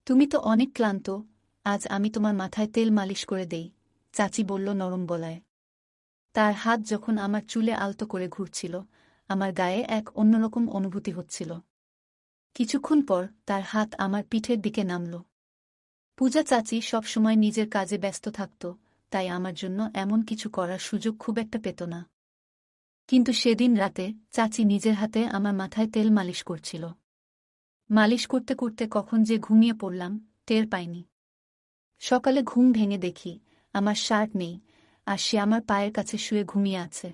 তুমি তো অনেক ক্লান্ত, আজ আমি তোমার মাথায় তেল মালিশ করে দেই, চাচি বলল নরম গলায়। তার হাত যখন আমার চুলে আলতো করে ঘুরছিল, আমার গায়ে এক অন্যরকম অনুভূতি হচ্ছিল। কিছুক্ষণ পর তার হাত আমার পিঠের দিকে নামল। পূজা চাচি সবসময় নিজের কাজে ব্যস্ত থাকত, তাই আমার জন্য এমন কিছু করার সুযোগ খুব একটা পেত না। কিন্তু সেদিন রাতে চাচি নিজের হাতে আমার মাথায় তেল মালিশ করছিল। মালিশ করতে করতে কখন যে ঘুমিয়ে পড়লাম টের পাইনি। সকালে ঘুম ভেঙে দেখি আমার শার্ট নেই, আর সে আমার পায়ের কাছে শুয়ে ঘুমিয়ে আছে।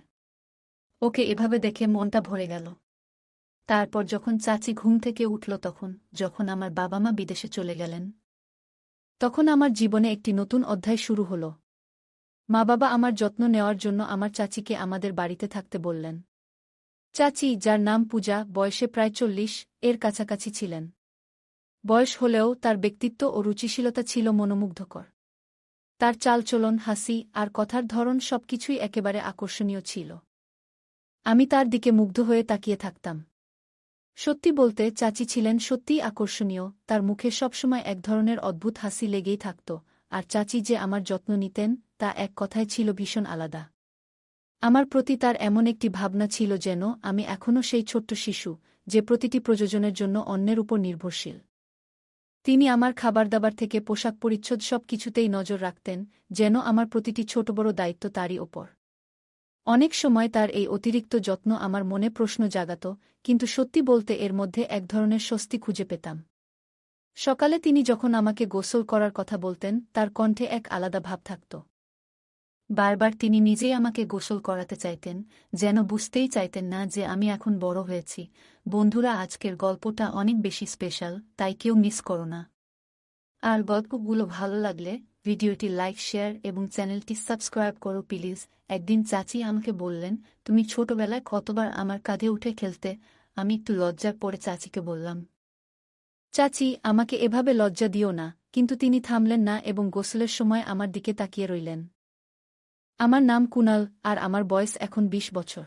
ওকে এভাবে দেখে মনটা ভরে গেল। তারপর যখন চাচি ঘুম থেকে উঠল, যখন আমার বাবা মা বিদেশে চলে গেলেন, তখন আমার জীবনে একটি নতুন অধ্যায় শুরু হল। মা বাবা আমার যত্ন নেওয়ার জন্য আমার চাচিকে আমাদের বাড়িতে থাকতে বললেন। চাচি, যার নাম পূজা, বয়সে প্রায় 40 এর কাছাকাছি ছিলেন। বয়স হলেও তার ব্যক্তিত্ব ও রুচিশীলতা ছিল মনোমুগ্ধকর। তার চালচলন, হাসি আর কথার ধরন সবকিছুই একেবারে আকর্ষণীয় ছিল। আমি তার দিকে মুগ্ধ হয়ে তাকিয়ে থাকতাম। সত্যি বলতে চাচি ছিলেন সত্যিই আকর্ষণীয়, তার মুখে সবসময় এক ধরনের অদ্ভুত হাসি লেগেই থাকত, আর চাচি যে আমার যত্ন নিতেন তা এক কথায় ছিল ভীষণ আলাদা। আমার প্রতি তার এমন একটি ভাবনা ছিল যেন আমি এখনও সেই ছোট্ট শিশু, যে প্রতিটি প্রয়োজনের জন্য অন্যের উপর নির্ভরশীল। তিনি আমার খাবারদাবার থেকে পোশাক পরিচ্ছদ সব কিছুতেই নজর রাখতেন, যেন আমার প্রতিটি ছোট বড় দায়িত্ব তারই ওপর। অনেক সময় তার এই অতিরিক্ত যত্ন আমার মনে প্রশ্ন জাগাত, কিন্তু সত্যি বলতে এর মধ্যে এক ধরনের স্বস্তি খুঁজে পেতাম। সকালে তিনি যখন আমাকে গোসল করার কথা বলতেন, তার কণ্ঠে এক আলাদা ভাব থাকত। বারবার তিনি নিজেই আমাকে গোসল করাতে চাইতেন, যেন বুঝতেই চাইতেন না যে আমি এখন বড় হয়েছি। বন্ধুরা, আজকের গল্পটা অনেক বেশি স্পেশাল, তাই কেউ মিস করো না। আর গল্পগুলো ভালো লাগলে ভিডিওটি লাইক, শেয়ার এবং চ্যানেলটি সাবস্ক্রাইব করো প্লিজ। একদিন চাচি আমাকে বললেন, তুমি ছোটবেলায় কতবার আমার কাঁধে উঠে খেলতে। আমি একটু লজ্জায় পড়ে চাচিকে বললাম, চাচি, আমাকে এভাবে লজ্জা দিও না। কিন্তু তিনি থামলেন না এবং গোসলের সময় আমার দিকে তাকিয়ে রইলেন। আমার নাম কুনাল, আর আমার বয়স এখন 20 বছর।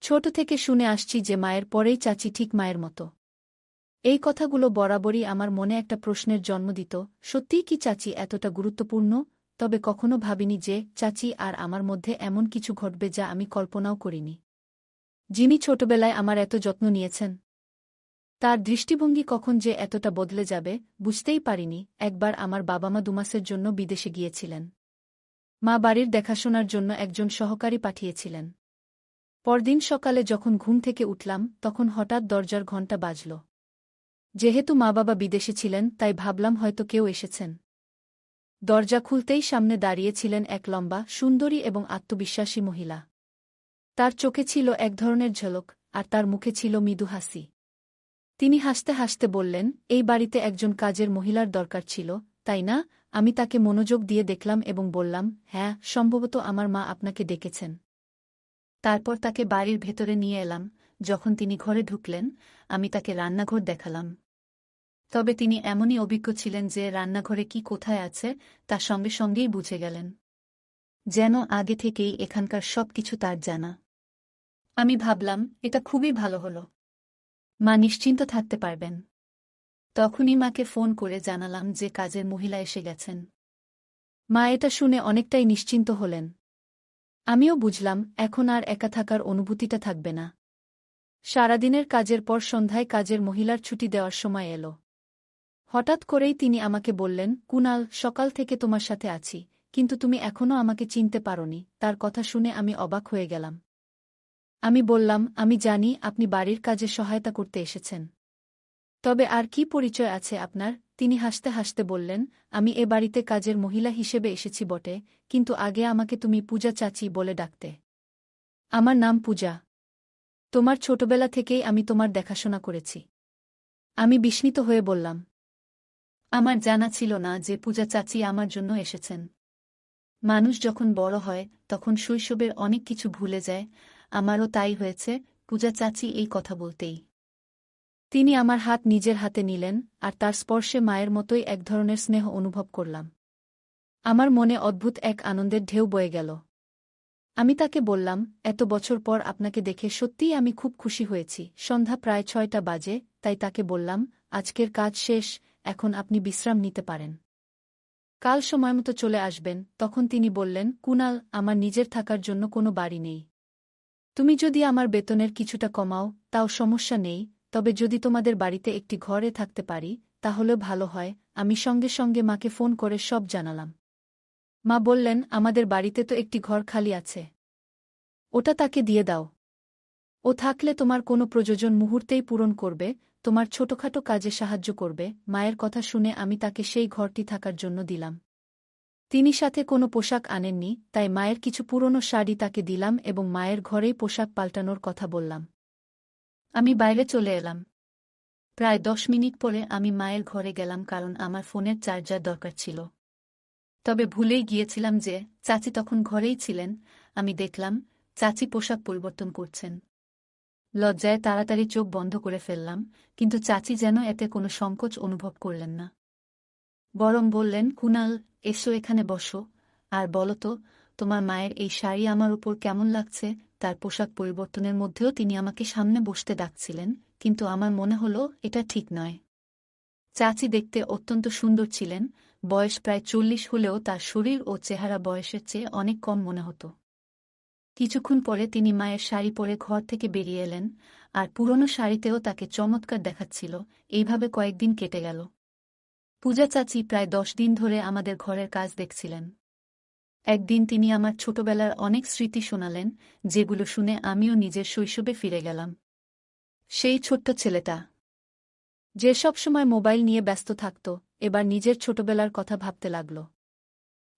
ছোট থেকে শুনে আসছি যে মায়ের পরেই চাচি ঠিক মায়ের মতো। এই কথাগুলো বরাবরই আমার মনে একটা প্রশ্নের জন্ম দিত, সত্যিই কি চাচি এতটা গুরুত্বপূর্ণ? তবে কখনো ভাবিনি যে চাচি আর আমার মধ্যে এমন কিছু ঘটবে যা আমি কল্পনাও করিনি। যিনি ছোটবেলায় আমার এত যত্ন নিয়েছেন, তার দৃষ্টিভঙ্গি কখন যে এতটা বদলে যাবে বুঝতেই পারিনি। একবার আমার বাবা মা 2 মাসের জন্য বিদেশে গিয়েছিলেন। মা বাড়ির দেখাশোনার জন্য একজন সহকারী পাঠিয়েছিলেন। পরদিন সকালে যখন ঘুম থেকে উঠলাম, তখন হঠাৎ দরজার ঘণ্টা বাজল। যেহেতু মা বাবা বিদেশে ছিলেন, তাই ভাবলাম হয়তো কেউ এসেছেন। দরজা খুলতেই সামনে দাঁড়িয়েছিলেন এক লম্বা, সুন্দরী এবং আত্মবিশ্বাসী মহিলা। তার চোখে ছিল এক ধরনের ঝলক, আর তার মুখে ছিল মৃদু হাসি। তিনি হাসতে হাসতে বললেন, এই বাড়িতে একজন কাজের মহিলার দরকার ছিল, তাই না? আমি তাকে মনোযোগ দিয়ে দেখলাম এবং বললাম, হ্যাঁ, সম্ভবত আমার মা আপনাকে ডেকেছেন। তারপর তাকে বাড়ির ভেতরে নিয়ে এলাম। যখন তিনি ঘরে ঢুকলেন, আমি তাকে রান্নাঘর দেখালাম। তবে তিনি এমনই অভিজ্ঞ ছিলেন যে রান্নাঘরে কি কোথায় আছে তা সঙ্গে সঙ্গেই বুঝে গেলেন, যেন আগে থেকেই এখানকার সবকিছু তার জানা। আমি ভাবলাম, এটা খুবই ভালো হলো। মা নিশ্চিন্ত থাকতে পারবেন। তখনই মাকে ফোন করে জানালাম যে কাজের মহিলা এসে গেছেন। মা এটা শুনে অনেকটাই নিশ্চিন্ত হলেন। আমিও বুঝলাম এখন আর একা থাকার অনুভূতিটা থাকবে না। সারাদিনের কাজের পর সন্ধ্যায় কাজের মহিলার ছুটি দেওয়ার সময় এলো। হঠাৎ করেই তিনি আমাকে বললেন, কুনাল, সকাল থেকে তোমার সাথে আছি, কিন্তু তুমি এখনও আমাকে চিনতে পারোনি। তার কথা শুনে আমি অবাক হয়ে গেলাম। আমি বললাম, আমি জানি আপনি বাড়ির কাজে সহায়তা করতে এসেছেন। তবে আর কি পরিচয় আছে আপনার? তিনি হাসতে হাসতে বললেন, আমি এ বাড়িতে কাজের মহিলা হিসেবে এসেছি বটে, কিন্তু আগে আমাকে তুমি পূজা চাচি বলে ডাকতে। আমার নাম পূজা। তোমার ছোটবেলা থেকেই আমি তোমার দেখাশোনা করেছি। আমি বিস্মিত হয়ে বললাম, আমার জানা ছিল না যে পূজা চাচি আমার জন্য এসেছেন। মানুষ যখন বড় হয় তখন শৈশবের অনেক কিছু ভুলে যায়। আমারও তাই হয়েছে পূজা চাচি এই কথা বলতেই। তিনি আমার হাত নিজের হাতে নিলেন, আর তার স্পর্শে মায়ের মতোই এক ধরনের স্নেহ অনুভব করলাম। আমার মনে অদ্ভুত এক আনন্দের ঢেউ বয়ে গেল। আমি তাকে বললাম, এত বছর পর আপনাকে দেখে সত্যিই আমি খুব খুশি হয়েছি। সন্ধ্যা প্রায় 6টা বাজে, তাই তাকে বললাম, আজকের কাজ শেষ, এখন আপনি বিশ্রাম নিতে পারেন। কাল সময়মতো চলে আসবেন। তখন তিনি বললেন, কুনাল, আমার নিজের থাকার জন্য কোনো বাড়ি নেই। তুমি যদি আমার বেতনের কিছুটা কমাও তাও সমস্যা নেই, তবে যদি তোমাদের বাড়িতে একটি ঘরে থাকতে পারি তাহলেও ভালো হয়। আমি সঙ্গে সঙ্গে মাকে ফোন করে সব জানালাম। মা বললেন, আমাদের বাড়িতে তো একটি ঘর খালি আছে, ওটা তাকে দিয়ে দাও। ও থাকলে তোমার কোনো প্রয়োজন মুহূর্তেই পূরণ করবে, তোমার ছোটখাটো কাজে সাহায্য করবে। মায়ের কথা শুনে আমি তাকে সেই ঘরটি থাকার জন্য দিলাম। তিনি সাথে কোনো পোশাক আনেননি, তাই মায়ের কিছু পুরনো শাড়ি তাকে দিলাম এবং মায়ের ঘরেই পোশাক পাল্টানোর কথা বললাম। আমি বাইরে চলে এলাম। প্রায় 10 মিনিট পরে আমি মায়ের ঘরে গেলাম, কারণ আমার ফোনের চার্জার দরকার ছিল। তবে ভুলেই গিয়েছিলাম যে চাচি তখন ঘরেই ছিলেন। আমি দেখলাম চাচি পোশাক পরিবর্তন করছেন। লজ্জায় তাড়াতাড়ি চোখ বন্ধ করে ফেললাম, কিন্তু চাচি যেন এতে কোনো সংকোচ অনুভব করলেন না। বরং বললেন, কুনাল, এসো এখানে বসো, আর বলো তো, তোমার মায়ের এই শাড়ি আমার উপর কেমন লাগছে। তার পোশাক পরিবর্তনের মধ্যেও তিনি আমাকে সামনে বসতে ডাকছিলেন, কিন্তু আমার মনে হলো এটা ঠিক নয়। চাচি দেখতে অত্যন্ত সুন্দর ছিলেন, বয়স প্রায় 40 হলেও তার শরীর ও চেহারা বয়সের চেয়ে অনেক কম মনে হতো। কিছুক্ষণ পরে তিনি মায়ের শাড়ি পরে ঘর থেকে বেরিয়ে এলেন, আর পুরনো শাড়িতেও তাকে চমৎকার দেখাচ্ছিল। এইভাবে কয়েকদিন কেটে গেল। পূজা চাচি প্রায় 10 দিন ধরে আমাদের ঘরের কাজ দেখছিলেন। একদিন তিনি আমার ছোটবেলার অনেক স্মৃতি শোনালেন, যেগুলো শুনে আমিও নিজের শৈশবে ফিরে গেলাম। সেই ছোট্ট ছেলেটা যে সবসময় মোবাইল নিয়ে ব্যস্ত থাকত, এবার নিজের ছোটবেলার কথা ভাবতে লাগল।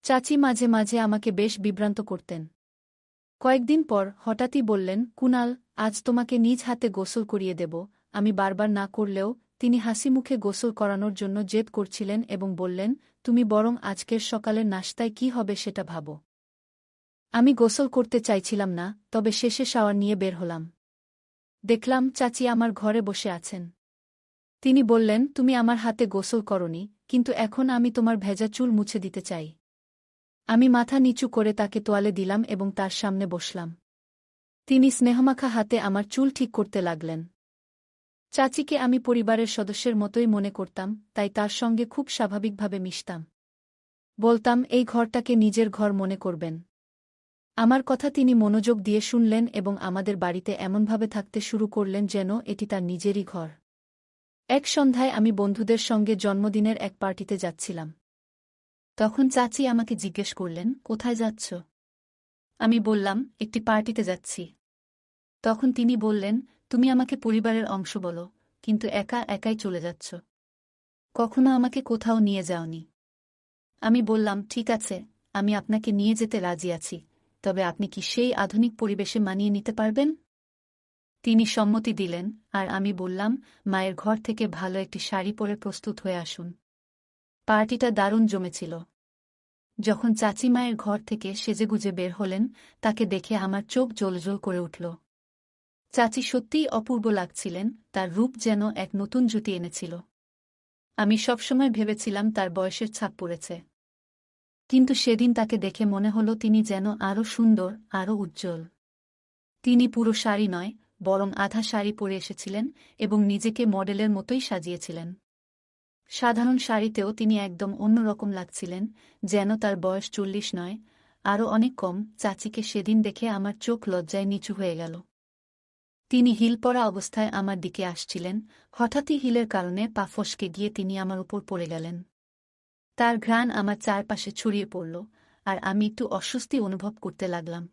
চাচি মাঝে মাঝে আমাকে বেশ বিভ্রান্ত করতেন। কয়েকদিন পর হঠাৎই বললেন, কুনাল, আজ তোমাকে নিজ হাতে গোসল করিয়ে দেব। আমি বারবার না করলেও তিনি হাসিমুখে গোসল করানোর জন্য জেদ করছিলেন এবং বললেন, তুমি বরং আজকের সকালের নাশতায় কি হবে সেটা ভাবো। আমি গোসল করতে চাইছিলাম না, তবে শেষে শাওয়ার নিয়ে বের হলাম। দেখলাম চাচি আমার ঘরে বসে আছেন। তিনি বললেন, তুমি আমার হাতে গোসল করনি, কিন্তু এখন আমি তোমার ভেজা চুল মুছে দিতে চাই। আমি মাথা নিচু করে তাকে তোয়ালে দিলাম এবং তার সামনে বসলাম। তিনি স্নেহমাখা হাতে আমার চুল ঠিক করতে লাগলেন। চাচিকে আমি পরিবারের সদস্যের মতোই মনে করতাম, তাই তার সঙ্গে খুব স্বাভাবিকভাবে মিশতাম। বলতাম, এই ঘরটাকে নিজের ঘর মনে করবেন। আমার কথা তিনি মনোযোগ দিয়ে শুনলেন এবং আমাদের বাড়িতে এমনভাবে থাকতে শুরু করলেন যেন এটি তার নিজেরই ঘর। এক সন্ধ্যায় আমি বন্ধুদের সঙ্গে জন্মদিনের এক পার্টিতে যাচ্ছিলাম। তখন চাচি আমাকে জিজ্ঞেস করলেন, কোথায় যাচ্ছ? আমি বললাম, একটি পার্টিতে যাচ্ছি। তখন তিনি বললেন, তুমি আমাকে পরিবারের অংশ বলো, কিন্তু একা একাই চলে যাচ্ছ। কখনো আমাকে কোথাও নিয়ে যাওনি। আমি বললাম, ঠিক আছে, আমি আপনাকে নিয়ে যেতে রাজি আছি, তবে আপনি কি সেই আধুনিক পরিবেশে মানিয়ে নিতে পারবেন? তিনি সম্মতি দিলেন, আর আমি বললাম, মায়ের ঘর থেকে ভালো একটি শাড়ি পরে প্রস্তুত হয়ে আসুন। পার্টিটা দারুণ জমেছিল। যখন চাচি মায়ের ঘর থেকে সেজেগুজে বের হলেন, তাকে দেখে আমার চোখ জ্বলজ্বল করে উঠল। চাচি সত্যিই অপূর্ব লাগছিলেন, তার রূপ যেন এক নতুন জ্যোতি এনেছিল। আমি সবসময় ভেবেছিলাম তার বয়সের ছাপ পড়েছে, কিন্তু সেদিন তাকে দেখে মনে হল তিনি যেন আরও সুন্দর, আরও উজ্জ্বল। তিনি পুরো শাড়ি নয়, বরং আধা শাড়ি পরে এসেছিলেন এবং নিজেকে মডেলের মতোই সাজিয়েছিলেন। সাধারণ শাড়িতেও তিনি একদম অন্যরকম লাগছিলেন, যেন তার বয়স 40 নয়, আরও অনেক কম। চাচিকে সেদিন দেখে আমার চোখ লজ্জায় নিচু হয়ে গেল। তিনি হিল পরা অবস্থায় আমার দিকে আসছিলেন, হঠাৎই হিলের কারণে পা ফসকে গিয়ে তিনি আমার উপর পড়ে গেলেন। তার ঘ্রাণ আমার চারপাশে ছড়িয়ে পড়ল, আর আমি একটু অস্বস্তি অনুভব করতে লাগলাম।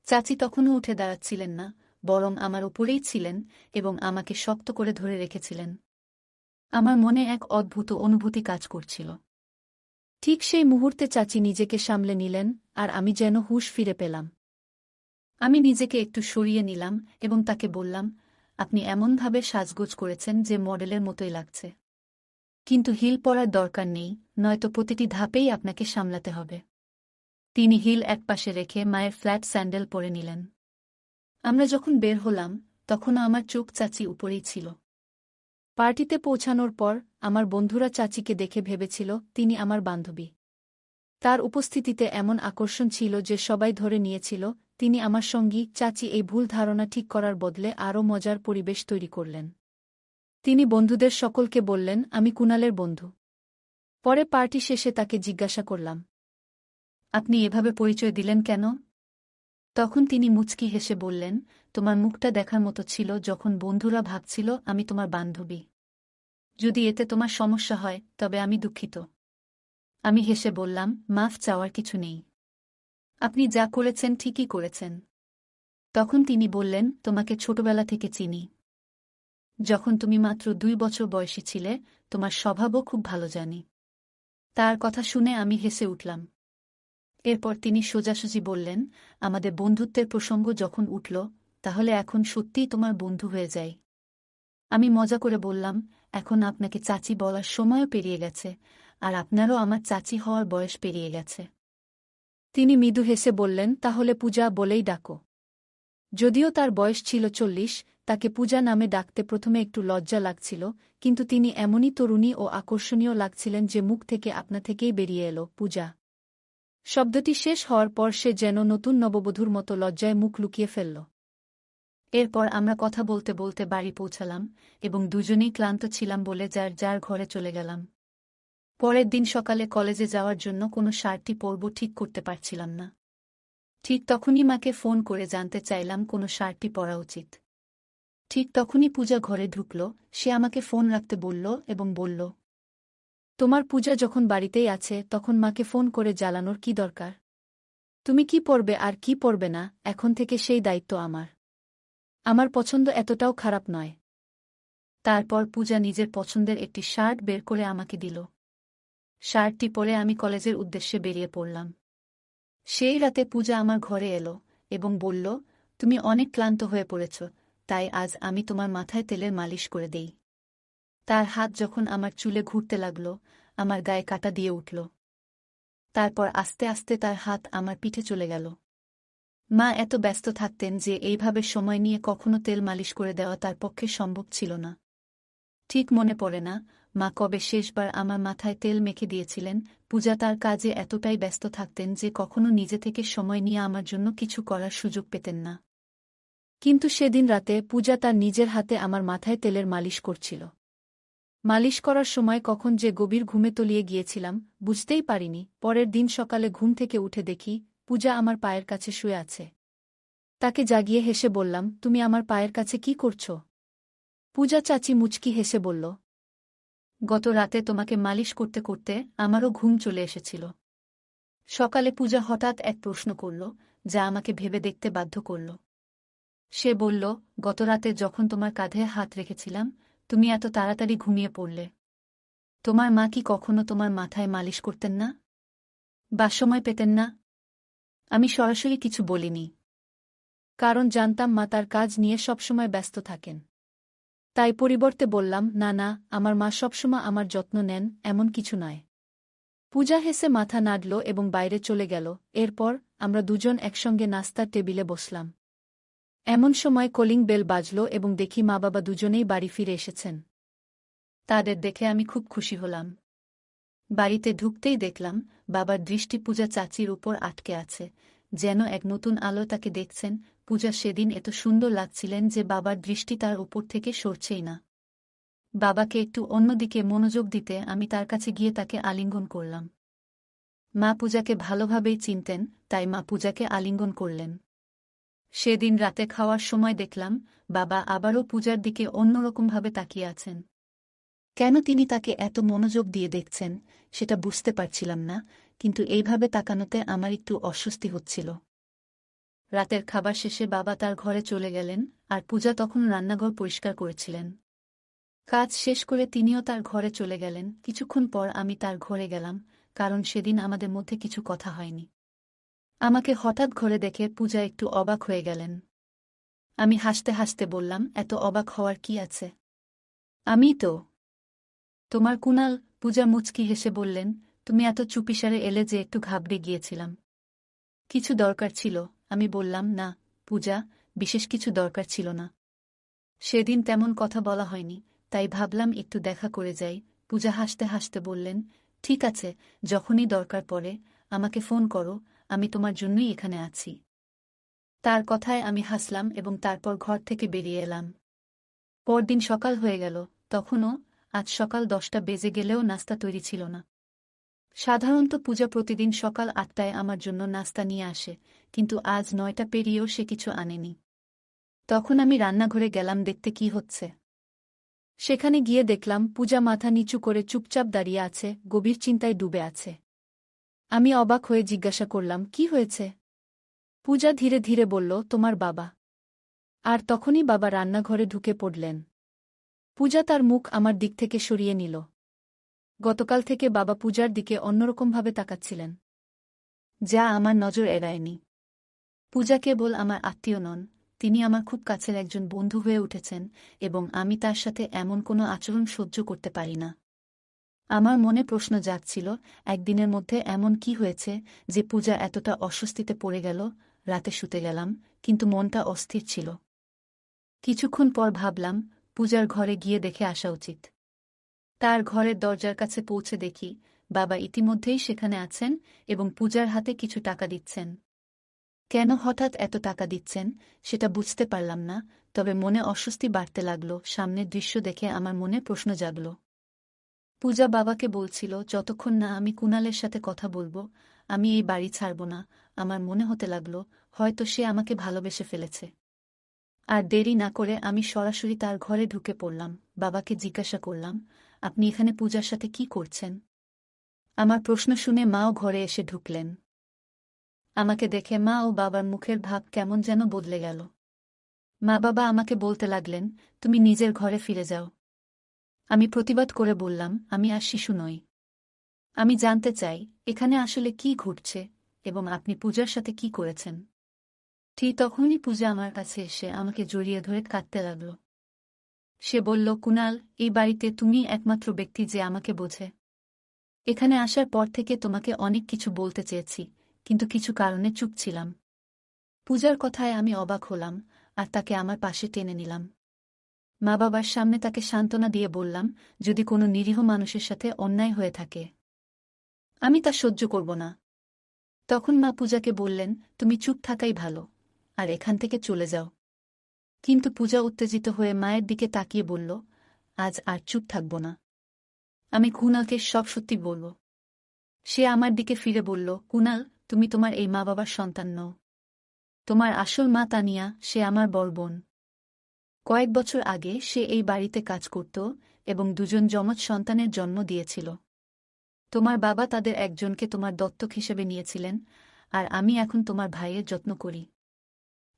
চাচি তখনও উঠে দাঁড়াচ্ছিলেন না, বরং আমার উপরেই ছিলেন এবং আমাকে শক্ত করে ধরে রেখেছিলেন। আমার মনে এক অদ্ভুত অনুভূতি কাজ করছিল। ঠিক সেই মুহূর্তে চাচি নিজেকে সামলে নিলেন, আর আমি যেন হুঁশ ফিরে পেলাম। আমি নিজেকে একটু সরিয়ে নিলাম এবং তাকে বললাম, আপনি এমনভাবে সাজগোজ করেছেন যে মডেলের মতোই লাগছে। কিন্তু হিল পরার দরকার নেই, নয়তো প্রতিটি ধাপেই আপনাকে সামলাতে হবে। তিনি হিল একপাশে রেখে মায়ের ফ্ল্যাট স্যান্ডেল পরে নিলেন। আমরা যখন বের হলাম, তখনও আমার চোখ চাচি উপরেই ছিল। পার্টিতে পৌঁছানোর পর আমার বন্ধুরা চাচিকে দেখে ভেবেছিল তিনি আমার বান্ধবী। তার উপস্থিতিতে এমন আকর্ষণ ছিল যে সবাই ধরে নিয়েছিল তিনি আমার সঙ্গী। চাচি এই ভুল ধারণা ঠিক করার বদলে আরও মজার পরিবেশ তৈরি করলেন। তিনি বন্ধুদের সকলকে বললেন, আমি কুণালের বন্ধু। পরে পার্টি শেষে তাকে জিজ্ঞাসা করলাম, আপনি এভাবে পরিচয় দিলেন কেন? তখন তিনি মুচকি হেসে বললেন, তোমার মুখটা দেখার মতো ছিল যখন বন্ধুরা ভাবছিল আমি তোমার বান্ধবী। যদি এতে তোমার সমস্যা হয় তবে আমি দুঃখিত। আমি হেসে বললাম, মাফ চাওয়ার কিছু নেই। আপনি যা করেছেন ঠিকই করেছেন। তখন তিনি বললেন, তোমাকে ছোটবেলা থেকে চিনি। যখন তুমি মাত্র 2 বছর বয়সী ছিলে, তোমার স্বভাবও খুব ভালো জানি। তার কথা শুনে আমি হেসে উঠলাম। এরপর তিনি সোজাসুজি বললেন, আমাদের বন্ধুত্বের প্রসঙ্গ যখন উঠল, তাহলে এখন সত্যিই তোমার বন্ধু হয়ে যাই। আমি মজা করে বললাম, এখন আপনাকে চাচি বলার সময়ও পেরিয়ে গেছে, আর আপনারও আমার চাচি হওয়ার বয়স পেরিয়ে গেছে। তিনি মৃদু হেসে বললেন, তাহলে পূজা বলেই ডাকো। যদিও তার বয়স ছিল 40, তাকে পূজা নামে ডাকতে প্রথমে একটু লজ্জা লাগছিল, কিন্তু তিনি এমনই তরুণী ও আকর্ষণীয় লাগছিলেন যে মুখ থেকে আপনা থেকেই বেরিয়ে এলো, পূজা। শব্দটি শেষ হওয়ার পর সে যেন নতুন নববধূর মতো লজ্জায় মুখ লুকিয়ে ফেলল। এরপর আমরা কথা বলতে বলতে বাড়ি পৌঁছালাম এবং দুজনেই ক্লান্ত ছিলাম বলে যার যার ঘরে চলে গেলাম। পরের দিন সকালে কলেজে যাওয়ার জন্য কোনো শার্টটি পরব ঠিক করতে পারছিলাম না। ঠিক তখনই মাকে ফোন করে জানতে চাইলাম কোনো শার্টটি পরা উচিত। ঠিক তখনই পূজা ঘরে ঢুকল, সে আমাকে ফোন রাখতে বলল এবং বলল, তোমার পূজা যখন বাড়িতেই আছে তখন মাকে ফোন করে জ্বালানোর কি দরকার? তুমি কি পরবে আর কি পরবে না, এখন থেকে সেই দায়িত্ব আমার। আমার পছন্দ এতটাও খারাপ নয়। তারপর পূজা নিজের পছন্দের একটি শার্ট বের করে আমাকে দিল। শার্টটি পরে আমি কলেজের উদ্দেশ্যে বেরিয়ে পড়লাম। সেই রাতে পূজা আমার ঘরে এলো এবং বলল, তুমি অনেক ক্লান্ত হয়ে পড়েছ, তাই আজ আমি তোমার মাথায় তেলের মালিশ করে দেই। তার হাত যখন আমার চুলে ঘুরতে লাগল, আমার গায়ে কাঁটা দিয়ে উঠল। তারপর আস্তে আস্তে তার হাত আমার পিঠে চলে গেল। মা এত ব্যস্ত থাকতেন যে এইভাবে সময় নিয়ে কখনো তেল মালিশ করে দেওয়া তার পক্ষে সম্ভব ছিল না। ঠিক মনে পড়ে না মা কবে শেষবার আমার মাথায় তেল মেখে দিয়েছিলেন। পূজা তার কাজে এতটাই ব্যস্ত থাকতেন যে কখনো নিজে থেকে সময় নিয়ে আমার জন্য কিছু করার সুযোগ পেতেন না। কিন্তু সেদিন রাতে পূজা তার নিজের হাতে আমার মাথায় তেলের মালিশ করছিল। মালিশ করার সময় কখন যে গভীর ঘুমে তলিয়ে গিয়েছিলাম বুঝতেই পারিনি। পরের দিন সকালে ঘুম থেকে উঠে দেখি পূজা আমার পায়ের কাছে শুয়ে আছে। তাকে জাগিয়ে হেসে বললাম, তুমি আমার পায়ের কাছে কি করছ? পূজা চাচি মুচকি হেসে বলল, গত রাতে তোমাকে মালিশ করতে করতে আমারও ঘুম চলে এসেছিল। সকালে পূজা হঠাৎ এক প্রশ্ন করল, যা আমাকে ভেবে দেখতে বাধ্য করল। সে বলল, গত রাতে যখন তোমার কাঁধে হাত রেখেছিলাম, তুমি এত তাড়াতাড়ি ঘুমিয়ে পড়লে। তোমার মা কি কখনো তোমার মাথায় মালিশ করতেন না? বা সময় পেতেন না? আমি সরাসরি কিছু বলিনি, কারণ জানতাম মা তার কাজ নিয়ে সবসময় ব্যস্ত থাকেন। তাই পরিবর্তে বললাম, না না, আমার মা সবসময় আমার যত্ন নেন, এমন কিছু নয়। পূজা হেসে মাথা নাড়ল এবং বাইরে চলে গেল। এরপর আমরা দুজন একসঙ্গে নাস্তার টেবিলে বসলাম। এমন সময় কলিং বেল বাজল এবং দেখি মা বাবা দুজনেই বাড়ি ফিরে এসেছেন। তাদের দেখে আমি খুব খুশি হলাম। বাড়িতে ঢুকতেই দেখলাম বাবার দৃষ্টি পূজা চাচির উপর আটকে আছে, যেন এক নতুন আলো তাকে দেখছেন। পূজা সেদিন এত সুন্দর লাগছিলেন যে বাবার দৃষ্টি তার উপর থেকে সরছেই না। বাবাকে একটু অন্যদিকে মনোযোগ দিতে আমি তার কাছে গিয়ে তাকে আলিঙ্গন করলাম। মা পূজাকে ভালোভাবেই চিনতেন, তাই মা পূজাকে আলিঙ্গন করলেন। সেদিন রাতে খাওয়ার সময় দেখলাম বাবা আবারও পূজার দিকে অন্যরকমভাবে তাকিয়ে আছেন। কেন তিনি তাকে এত মনোযোগ দিয়ে দেখছেন সেটা বুঝতে পারছিলাম না, কিন্তু এইভাবে তাকানোতে আমার একটু অস্বস্তি হচ্ছিল। রাতের খাবার শেষে বাবা তার ঘরে চলে গেলেন, আর পূজা তখন রান্নাঘর পরিষ্কার করেছিলেন। কাজ শেষ করে তিনিও তার ঘরে চলে গেলেন। কিছুক্ষণ পর আমি তার ঘরে গেলাম, কারণ সেদিন আমাদের মধ্যে কিছু কথা হয়নি। আমাকে হঠাৎ ঘরে দেখে পূজা একটু অবাক হয়ে গেলেন। আমি হাসতে হাসতে বললাম, এত অবাক হওয়ার কি আছে? আমি তো তোমার কুণাল। পূজা মুচকি হেসে বললেন, তুমি এত চুপিসারে এলে যে একটু ঘাবড়ে গিয়েছিলাম। কিছু দরকার ছিল? আমি বললাম, না পূজা, বিশেষ কিছু দরকার ছিল না। সেদিন তেমন কথা বলা হয়নি, তাই ভাবলাম একটু দেখা করে যাই। পূজা হাসতে হাসতে বললেন, ঠিক আছে, যখনই দরকার পড়ে আমাকে ফোন করো, আমি তোমার জন্যই এখানে আছি। তার কথায় আমি হাসলাম এবং তারপর ঘর থেকে বেরিয়ে এলাম। পরদিন সকাল হয়ে গেল। তখনও আজ সকাল 10টা বেজে গেলেও নাস্তা তৈরি ছিল না। সাধারণত পূজা প্রতিদিন সকাল 8টায় আমার জন্য নাস্তা নিয়ে আসে, কিন্তু আজ 9টা পেরিয়েও সে কিছু আনেনি। তখন আমি রান্নাঘরে গেলাম দেখতে কি হচ্ছে। সেখানে গিয়ে দেখলাম পূজা মাথা নিচু করে চুপচাপ দাঁড়িয়ে আছে, গভীর চিন্তায় ডুবে আছে। আমি অবাক হয়ে জিজ্ঞাসা করলাম, কি হয়েছে? পূজা ধীরে ধীরে বলল, তোমার বাবা। আর তখনই বাবা রান্নাঘরে ঢুকে পড়লেন। পূজা তার মুখ আমার দিক থেকে সরিয়ে নিল। গতকাল থেকে বাবা পূজার দিকে অন্যরকমভাবে তাকাচ্ছিলেন, যা আমার নজর এড়ায়নি। পূজা কেবল আমার আত্মীয় নন, তিনি আমার খুব কাছের একজন বন্ধু হয়ে উঠেছেন, এবং আমি তার সাথে এমন কোনো আচরণ সহ্য করতে পারি না। আমার মনে প্রশ্ন জাগছিল, একদিনের মধ্যে এমন কি হয়েছে যে পূজা এতটা অস্বস্তিতে পড়ে গেল। রাতে শুতে গেলাম, কিন্তু মনটা অস্থির ছিল। কিছুক্ষণ পর ভাবলাম, পূজার ঘরে গিয়ে দেখে আসা উচিত। তার ঘরের দরজার কাছে পৌঁছে দেখি বাবা ইতিমধ্যেই সেখানে আছেন এবং পূজার হাতে কিছু টাকা দিচ্ছেন। কেন হঠাৎ এত টাকা দিচ্ছেন সেটা বুঝতে পারলাম না, তবে মনে অস্বস্তি বাড়তে লাগল। সামনের দৃশ্য দেখে আমার মনে প্রশ্ন জাগল। পূজা বাবাকে বলছিল, যতক্ষণ না আমি কুণালের সাথে কথা বলবো আমি এই বাড়ি ছাড়ব না। আমার মনে হতে লাগল, হয়তো সে আমাকে ভালোবেসে ফেলেছে। আর দেরি না করে আমি সরাসরি তার ঘরে ঢুকে পড়লাম। বাবাকে জিজ্ঞাসা করলাম, আপনি এখানে পূজার সাথে কি করছেন? আমার প্রশ্ন শুনে মাও ঘরে এসে ঢুকলেন। আমাকে দেখে মা ও বাবার মুখের ভাব কেমন যেন বদলে গেল। মা বাবা আমাকে বলতে লাগলেন, তুমি নিজের ঘরে ফিরে যাও। আমি প্রতিবাদ করে বললাম, আমি আর শিশু নই। আমি জানতে চাই এখানে আসলে কি ঘটছে এবং আপনি পূজার সাথে কি করেছেন। ঠিক তখনই পূজা আমার কাছে এসে আমাকে জড়িয়ে ধরে কাঁদতে লাগল। সে বলল, কুণাল, এই বাড়িতে তুমি একমাত্র ব্যক্তি যে আমাকে বোঝে। এখানে আসার পর থেকে তোমাকে অনেক কিছু বলতে চেয়েছি, কিন্তু কিছু কারণে চুপ ছিলাম। পূজার কথায় আমি অবাক হলাম আর তাকে আমার পাশে টেনে নিলাম। মা বাবার সামনে তাকে সান্ত্বনা দিয়ে বললাম, যদি কোনো নিরীহ মানুষের সাথে অন্যায় হয়ে থাকে আমি তা সহ্য করব না। তখন মা পূজাকে বললেন, তুমি চুপ থাকাই ভালো, আর এখান থেকে চলে যাও। কিন্তু পূজা উত্তেজিত হয়ে মায়ের দিকে তাকিয়ে বলল, আজ আর চুপ থাকব না। আমি কুণালকে সব সত্যি বলব। সে আমার দিকে ফিরে বলল, কুণাল, তুমি তোমার এই মা বাবার সন্তান নও। তোমার আসল মা তানিয়া, সে আমার বড় বোন। কয়েক বছর আগে সে এই বাড়িতে কাজ করত এবং দুজন যমজ সন্তানের জন্ম দিয়েছিল। তোমার বাবা তাদের একজনকে তোমার দত্তক হিসেবে নিয়েছিলেন, আর আমি এখন তোমার ভাইয়ের যত্ন করি।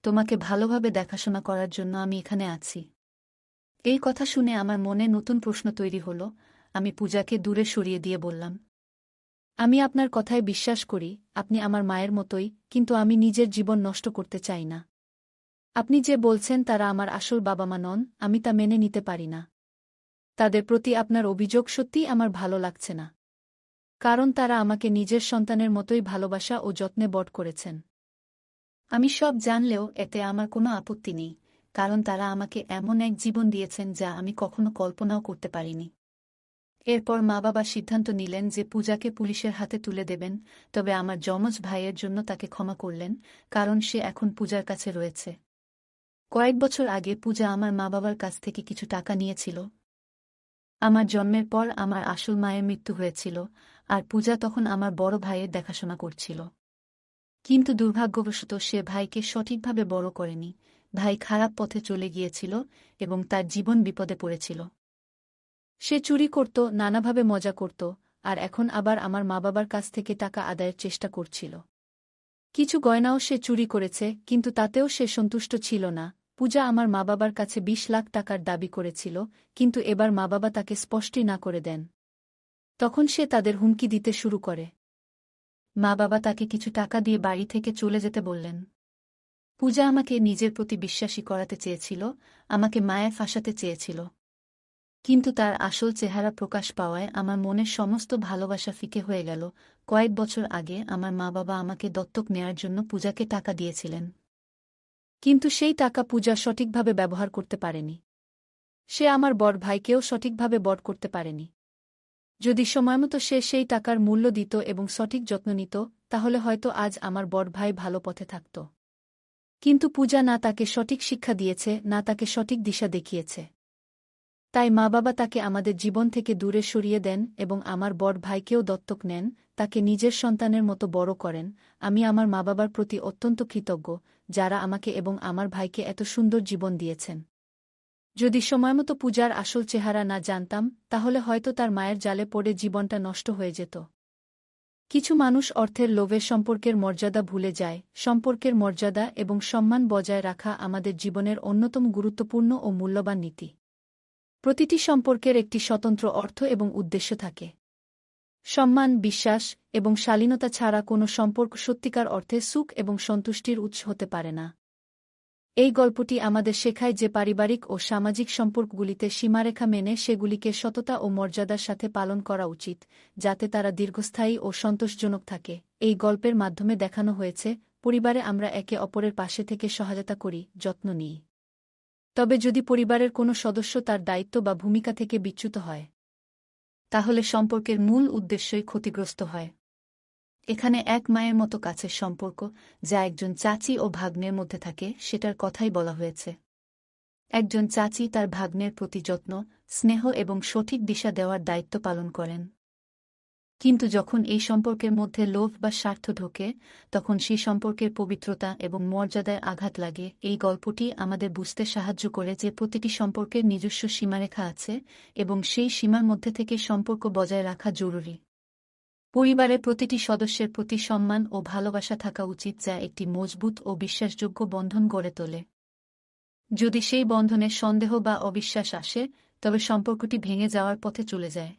তোমাকে ভালোভাবে দেখাশোনা করার জন্য আমি এখানে আছি। এই কথা শুনে আমার মনে নতুন প্রশ্ন তৈরি হল। আমি পূজাকে দূরে সরিয়ে দিয়ে বললাম, আমি আপনার কথায় বিশ্বাস করি, আপনি আমার মায়ের মতোই, কিন্তু আমি নিজের জীবন নষ্ট করতে চাই না। আপনি যে বলছেন তারা আমার আসল বাবা মা নন, আমি তা মেনে নিতে পারি না। তাদের প্রতি আপনার অভিযোগ সত্যিই আমার ভালো লাগছে না, কারণ তারা আমাকে নিজের সন্তানের মতোই ভালোবাসা ও যত্নে বড় করেছেন। আমি সব জানলেও এতে আমার কোনো আপত্তি নেই, কারণ তারা আমাকে এমন এক জীবন দিয়েছেন যা আমি কখনো কল্পনাও করতে পারিনি। এরপর মা বাবা সিদ্ধান্ত নিলেন যে পূজাকে পুলিশের হাতে তুলে দেবেন, তবে আমার যমজ ভাইয়ের জন্য তাকে ক্ষমা করলেন, কারণ সে এখন পূজার কাছে রয়েছে। কয়েক বছর আগে পূজা আমার মা বাবার কাছ থেকে কিছু টাকা নিয়েছিল। আমার জন্মের পর আমার আসল মায়ের মৃত্যু হয়েছিল, আর পূজা তখন আমার বড় ভাইয়ের দেখাশোনা করছিল। কিন্তু দুর্ভাগ্যবশত সে ভাইকে সঠিকভাবে বড় করেনি। ভাই খারাপ পথে চলে গিয়েছিল এবং তার জীবন বিপদে পড়েছিল। সে চুরি করত, নানাভাবে মজা করত, আর এখন আবার আমার মা বাবার কাছ থেকে টাকা আদায়ের চেষ্টা করছিল। কিছু গয়নাও সে চুরি করেছে, কিন্তু তাতেও সে সন্তুষ্ট ছিল না। পূজা আমার মা বাবার কাছে 20 লাখ টাকার দাবি করেছিল, কিন্তু এবার মা বাবা তাকে স্পষ্টই না করে দেন। তখন সে তাদের হুমকি দিতে শুরু করে। মা বাবা তাকে কিছু টাকা দিয়ে বাড়ি থেকে চলে যেতে বললেন। পূজা আমাকে নিজের প্রতি বিশ্বাসী করাতে চেয়েছিল, আমাকে মায়ায় ফাঁসাতে চেয়েছিল। কিন্তু তার আসল চেহারা প্রকাশ পাওয়ায় আমার মনের সমস্ত ভালোবাসা ফিকে হয়ে গেল। কয়েক বছর আগে আমার মা বাবা আমাকে দত্তক নেয়ার জন্য পূজাকে টাকা দিয়েছিলেন, কিন্তু সেই টাকা পূজা সঠিকভাবে ব্যবহার করতে পারেনি। সে আমার বড় ভাইকেও সঠিকভাবে বড় করতে পারেনি। যদি সময়মতো সে সেই টাকার মূল্য দিত এবং সঠিক যত্ন নিত, তাহলে হয়তো আজ আমার বড় ভাই ভালো পথে থাকত। কিন্তু পূজা না তাকে সঠিক শিক্ষা দিয়েছে, না তাকে সঠিক দিশা দেখিয়েছে। তাই মা বাবা তাকে আমাদের জীবন থেকে দূরে সরিয়ে দেন এবং আমার বড় ভাইকেও দত্তক নেন, তাকে নিজের সন্তানের মতো বড় করেন। আমি আমার মা বাবার প্রতি অত্যন্ত কৃতজ্ঞ, যারা আমাকে এবং আমার ভাইকে এত সুন্দর জীবন দিয়েছেন। যদি সময়মতো পূজার আসল চেহারা না জানতাম, তাহলে হয়তো তার মায়ের জালে পড়ে জীবনটা নষ্ট হয়ে যেত। কিছু মানুষ অর্থের লোভে সম্পর্কের মর্যাদা ভুলে যায়। সম্পর্কের মর্যাদা এবং সম্মান বজায় রাখা আমাদের জীবনের অন্যতম গুরুত্বপূর্ণ ও মূল্যবান নীতি। প্রতিটি সম্পর্কের একটি স্বতন্ত্র অর্থ এবং উদ্দেশ্য থাকে। সম্মান, বিশ্বাস এবং শালীনতা ছাড়া কোনো সম্পর্ক সত্যিকার অর্থে সুখ এবং সন্তুষ্টির উৎস হতে পারে না। এই গল্পটি আমাদের শেখায় যে পারিবারিক ও সামাজিক সম্পর্কগুলিতে সীমারেখা মেনে সেগুলিকে সততা ও মর্যাদার সাথে পালন করা উচিত, যাতে তারা দীর্ঘস্থায়ী ও সন্তোষজনক থাকে। এই গল্পের মাধ্যমে দেখানো হয়েছে, পরিবারে আমরা একে অপরের পাশে থেকে সহায়তা করি, যত্ন নিই। তবে যদি পরিবারের কোনো সদস্য তার দায়িত্ব বা ভূমিকা থেকে বিচ্যুত হয়, তাহলে সম্পর্কের মূল উদ্দেশ্যই ক্ষতিগ্রস্ত হয়। এখানে এক মায়ের মতো কাছের সম্পর্ক, যা একজন চাচি ও ভাগ্নের মধ্যে থাকে, সেটার কথাই বলা হয়েছে। একজন চাচি তার ভাগ্নের প্রতি যত্ন, স্নেহ এবং সঠিক দিশা দেওয়ার দায়িত্ব পালন করেন। কিন্তু যখন এই সম্পর্কের মধ্যে লোভ বা স্বার্থ ঢোকে, তখন সেই সম্পর্কের পবিত্রতা এবং মর্যাদায় আঘাত লাগে। এই গল্পটি আমাদের বুঝতে সাহায্য করে যে প্রতিটি সম্পর্কের নিজস্ব সীমারেখা আছে এবং সেই সীমার মধ্যে থেকে সম্পর্ক বজায় রাখা জরুরি। পরিবারের প্রতিটি সদস্যের প্রতি সম্মান ও ভালোবাসা থাকা উচিত, যা একটি মজবুত ও বিশ্বাসযোগ্য বন্ধন গড়ে তোলে। যদি সেই বন্ধনে সন্দেহ বা অবিশ্বাস আসে, তবে সম্পর্কটি ভেঙে যাওয়ার পথে চলে যায়।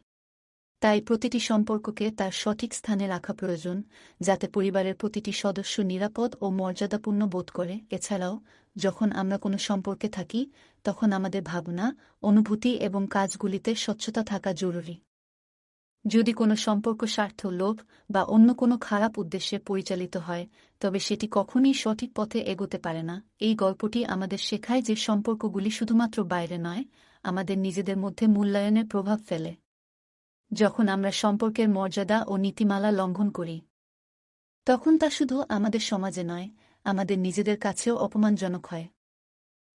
তাই প্রতিটি সম্পর্ককে তার সঠিক স্থানে রাখা প্রয়োজন, যাতে পরিবারের প্রতিটি সদস্য নিরাপদ ও মর্যাদাপূর্ণ বোধ করে। এছাড়াও, যখন আমরা কোনো সম্পর্কে থাকি, তখন আমাদের ভাবনা, অনুভূতি এবং কাজগুলিতে স্বচ্ছতা থাকা জরুরি। যদি কোনো সম্পর্ক স্বার্থ, লোভ বা অন্য কোনো খারাপ উদ্দেশ্যে পরিচালিত হয়, তবে সেটি কখনই সঠিক পথে এগোতে পারে না। এই গল্পটি আমাদের শেখায় যে সম্পর্কগুলি শুধুমাত্র বাইরে নয়, আমাদের নিজেদের মধ্যে মূল্যায়নের প্রভাব ফেলে। যখন আমরা সম্পর্কের মর্যাদা ও নীতিমালা লঙ্ঘন করি, তখন তা শুধু আমাদের সমাজে নয়, আমাদের নিজেদের কাছেও অপমানজনক হয়।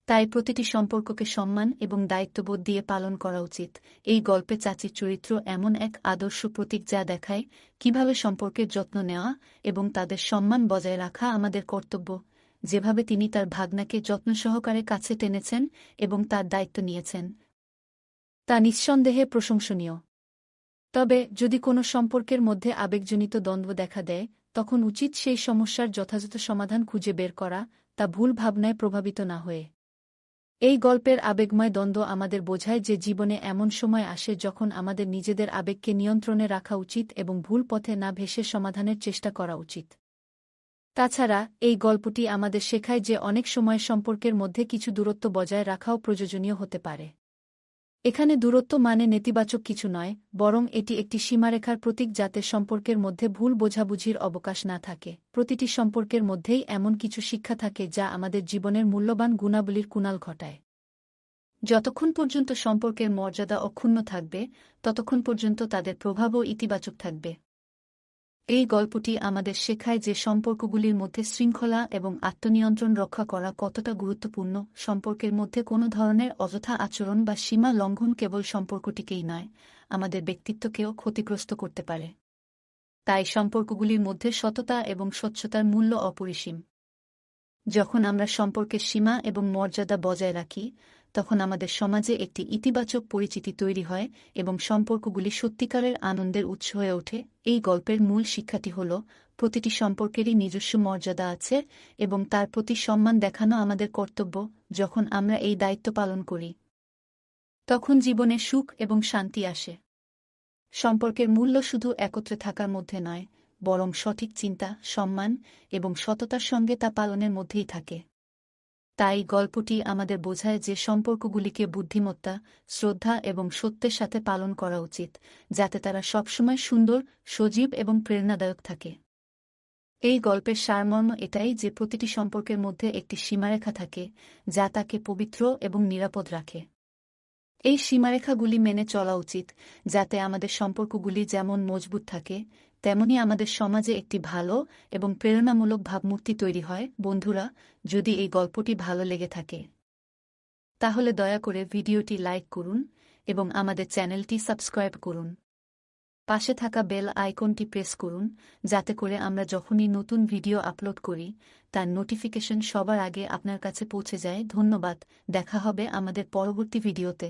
তাই প্রতিটি সম্পর্ককে সম্মান এবং দায়িত্ববোধ দিয়ে পালন করা উচিত। এই গল্পে চাচির চরিত্র এমন এক আদর্শ প্রতীক, যা দেখায় কিভাবে সম্পর্কের যত্ন নেওয়া এবং তাদের সম্মান বজায় রাখা আমাদের কর্তব্য। যেভাবে তিনি তার ভাগ্নাকে যত্ন সহকারে কাছে টেনেছেন এবং তার দায়িত্ব নিয়েছেন, তা নিঃসন্দেহে প্রশংসনীয়। তবে যদি কোনো সম্পর্কের মধ্যে আবেগজনিত দ্বন্দ্ব দেখা দেয়, তখন উচিত সেই সমস্যার যথাযথ সমাধান খুঁজে বের করা, তা ভুল ভাবনায় প্রভাবিত না হয়ে। এই গল্পের আবেগময় দ্বন্দ্ব আমাদের বোঝায় যে জীবনে এমন সময় আসে যখন আমাদের নিজেদের আবেগকে নিয়ন্ত্রণে রাখা উচিত এবং ভুল পথে না ভেসে সমাধানের চেষ্টা করা উচিত। তাছাড়া, এই গল্পটি আমাদের শেখায় যে অনেক সময় সম্পর্কের মধ্যে কিছু দূরত্ব বজায় রাখাও প্রয়োজনীয় হতে পারে। এখানে দূরত্ব মানে নেতিবাচক কিছু নয়, বরং এটি একটি সীমারেখার প্রতীক, যাতে সম্পর্কের মধ্যে ভুল বোঝাবুঝির অবকাশ না থাকে। প্রতিটি সম্পর্কের মধ্যেই এমন কিছু শিক্ষা থাকে যা আমাদের জীবনের মূল্যবান গুণাবলীর কুনাল ঘটায়। যতক্ষণ পর্যন্ত সম্পর্কের মর্যাদা অক্ষুণ্ণ থাকবে, ততক্ষণ পর্যন্ত তাদের প্রভাবও ইতিবাচক থাকবে। এই গল্পটি আমাদের শেখায় যে সম্পর্কগুলির মধ্যে শৃঙ্খলা এবং আত্মনিয়ন্ত্রণ রক্ষা করা কতটা গুরুত্বপূর্ণ। সম্পর্কের মধ্যে কোনো ধরনের অযথা আচরণ বা সীমা লঙ্ঘন কেবল সম্পর্কটিকেই নয়, আমাদের ব্যক্তিত্বকেও ক্ষতিগ্রস্ত করতে পারে। তাই সম্পর্কগুলির মধ্যে সততা এবং স্বচ্ছতার মূল্য অপরিসীম। যখন আমরা সম্পর্কের সীমা এবং মর্যাদা বজায় রাখি, তখন আমাদের সমাজে একটি ইতিবাচক পরিচিতি তৈরি হয় এবং সম্পর্কগুলি সত্যিকারের আনন্দের উৎস হয়ে ওঠে। এই গল্পের মূল শিক্ষাটি হল, প্রতিটি সম্পর্কেরই নিজস্ব মর্যাদা আছে এবং তার প্রতি সম্মান দেখানো আমাদের কর্তব্য। যখন আমরা এই দায়িত্ব পালন করি, তখন জীবনে সুখ এবং শান্তি আসে। সম্পর্কের মূল্য শুধু একত্রে থাকার মধ্যে নয়, বরং সঠিক চিন্তা, সম্মান এবং সততার সঙ্গে তা পালনের মধ্যেই থাকে। তাই গল্পটি আমাদের বোঝায় যে সম্পর্কগুলিকে বুদ্ধিমত্তা, শ্রদ্ধা এবং সত্যের সাথে পালন করা উচিত, যাতে তারা সবসময় সুন্দর, সজীব এবং প্রেরণাদায়ক থাকে। এই গল্পের সারমর্ম এটাই যে প্রতিটি সম্পর্কের মধ্যে একটি সীমারেখা থাকে, যা তাকে পবিত্র এবং নিরাপদ রাখে। এই সীমারেখাগুলি মেনে চলা উচিত, যাতে আমাদের সম্পর্কগুলি যেমন মজবুত থাকে, তেমনি আমাদের সমাজে একটি ভালো এবং প্রেরণামূলক ভাবমূর্তি তৈরি হয়। বন্ধুরা, যদি এই গল্পটি ভালো লেগে থাকে, তাহলে দয়া করে ভিডিওটি লাইক করুন এবং আমাদের চ্যানেলটি সাবস্ক্রাইব করুন। পাশে থাকা বেল আইকনটি প্রেস করুন, যাতে করে আমরা যখনই নতুন ভিডিও আপলোড করি তার নোটিফিকেশন সবার আগে আপনার কাছে পৌঁছে যায়। ধন্যবাদ, দেখা হবে আমাদের পরবর্তী ভিডিওতে।